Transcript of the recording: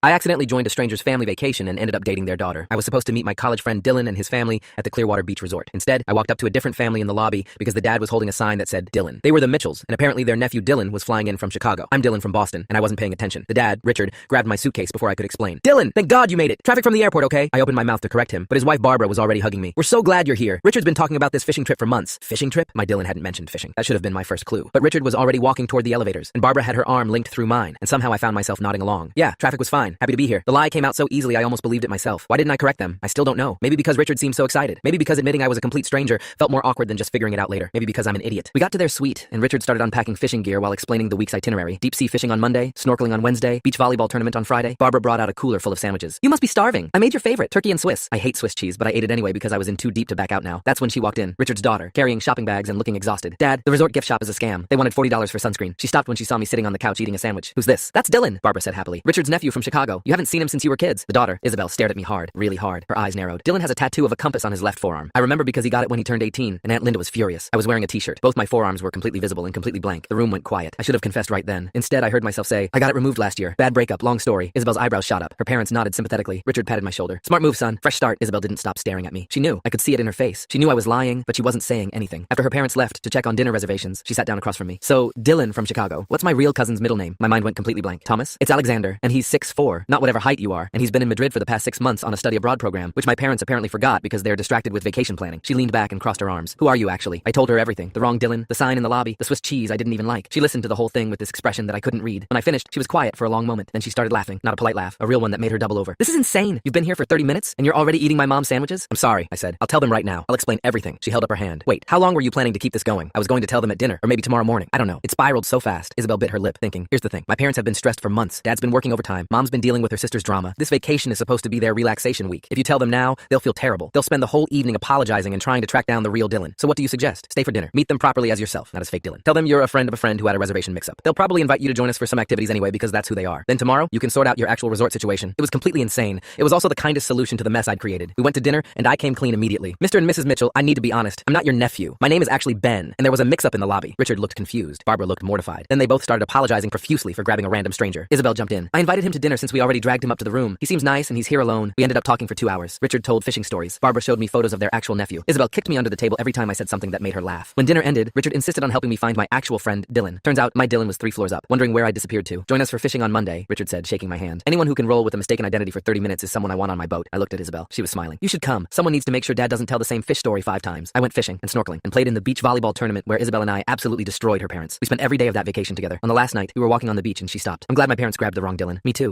I accidentally joined a stranger's family vacation and ended up dating their daughter. I was supposed to meet my college friend Dylan and his family at the Clearwater Beach Resort. Instead, I walked up to a different family in the lobby because the dad was holding a sign that said Dylan. They were the Mitchells, and apparently their nephew Dylan was flying in from Chicago. I'm Dylan from Boston, and I wasn't paying attention. The dad, Richard, grabbed my suitcase before I could explain. Dylan, thank God you made it. Traffic from the airport, okay? I opened my mouth to correct him, but his wife Barbara was already hugging me. We're so glad you're here. Richard's been talking about this fishing trip for months. Fishing trip? My Dylan hadn't mentioned fishing. That should have been my first clue. But Richard was already walking toward the elevators, and Barbara had her arm linked through mine, and somehow I found myself nodding along. Yeah, traffic was fine. Happy to be here. The lie came out so easily I almost believed it myself. Why didn't I correct them? I still don't know. Maybe because Richard seemed so excited. Maybe because admitting I was a complete stranger felt more awkward than just figuring it out later. Maybe because I'm an idiot. We got to their suite, and Richard started unpacking fishing gear while explaining the week's itinerary. Deep sea fishing on Monday, snorkeling on Wednesday, beach volleyball tournament on Friday. Barbara brought out a cooler full of sandwiches. You must be starving. I made your favorite, turkey and Swiss. I hate Swiss cheese, but I ate it anyway because I was in too deep to back out now. That's when she walked in, Richard's daughter, carrying shopping bags and looking exhausted. Dad, the resort gift shop is a scam. They wanted $40 for sunscreen. She stopped when she saw me sitting on the couch eating a sandwich. Who's this? That's Dylan, Barbara said happily. Richard's nephew from Chicago. You haven't seen him since you were kids. The daughter, Isabel, stared at me hard, really hard. Her eyes narrowed. Dylan has a tattoo of a compass on his left forearm. I remember because he got it when he turned 18, and Aunt Linda was furious. I was wearing a t-shirt. Both my forearms were completely visible and completely blank. The room went quiet. I should have confessed right then. Instead, I heard myself say, I got it removed last year. Bad breakup, long story. Isabel's eyebrows shot up. Her parents nodded sympathetically. Richard patted my shoulder. Smart move, son. Fresh start. Isabel didn't stop staring at me. She knew. I could see it in her face. She knew I was lying, but she wasn't saying anything. After her parents left to check on dinner reservations, she sat down across from me. So, Dylan from Chicago. What's my real cousin's middle name? My mind went completely blank. Thomas? It's Alexander, and he's 6'4", not whatever height you are, and he's been in Madrid for the past 6 months on a study abroad program, which my parents apparently forgot because they're distracted with vacation planning. She leaned back and crossed her arms. Who are you, actually? I told her everything. The wrong Dylan, the sign in the lobby, the Swiss cheese I didn't even like. She listened to the whole thing with this expression that I couldn't read. When I finished, she was quiet for a long moment. Then she started laughing. Not a polite laugh, a real one that made her double over. This is insane. You've been here for 30 minutes, and you're already eating my mom's sandwiches? I'm sorry, I said. I'll tell them right now. I'll explain everything. She held up her hand. Wait, how long were you planning to keep this going? I was going to tell them at dinner, or maybe tomorrow morning. I don't know. It spiraled so fast. Isabel bit her lip, thinking, here's the thing. My parents have been stressed for months. Dad's been working overtime. Mom's been dealing with her sister's drama. This vacation is supposed to be their relaxation week. If you tell them now, they'll feel terrible. They'll spend the whole evening apologizing and trying to track down the real Dylan. So what do you suggest? Stay for dinner. Meet them properly as yourself, not as fake Dylan. Tell them you're a friend of a friend who had a reservation mix-up. They'll probably invite you to join us for some activities anyway because that's who they are. Then tomorrow, you can sort out your actual resort situation. It was completely insane. It was also the kindest solution to the mess I'd created. We went to dinner, and I came clean immediately. Mr. and Mrs. Mitchell, I need to be honest. I'm not your nephew. My name is actually Ben, and there was a mix-up in the lobby. Richard looked confused. Barbara looked mortified. Then they both started apologizing profusely for grabbing a random stranger. Isabel jumped in. I invited him to dinner since we already dragged him up to the room. He seems nice, and he's here alone. We ended up talking for 2 hours. Richard told fishing stories. Barbara showed me photos of their actual nephew. Isabel kicked me under the table every time I said something that made her laugh. When dinner ended, Richard insisted on helping me find my actual friend, Dylan. Turns out, my Dylan was 3 floors up, wondering where I disappeared to. Join us for fishing on Monday, Richard said, shaking my hand. Anyone who can roll with a mistaken identity for 30 minutes is someone I want on my boat. I looked at Isabel. She was smiling. You should come. Someone needs to make sure Dad doesn't tell the same fish story 5 times. I went fishing and snorkeling and played in the beach volleyball tournament where Isabel and I absolutely destroyed her parents. We spent every day of that vacation together. On the last night, we were walking on the beach and she stopped. I'm glad my parents grabbed the wrong Dylan. Me too.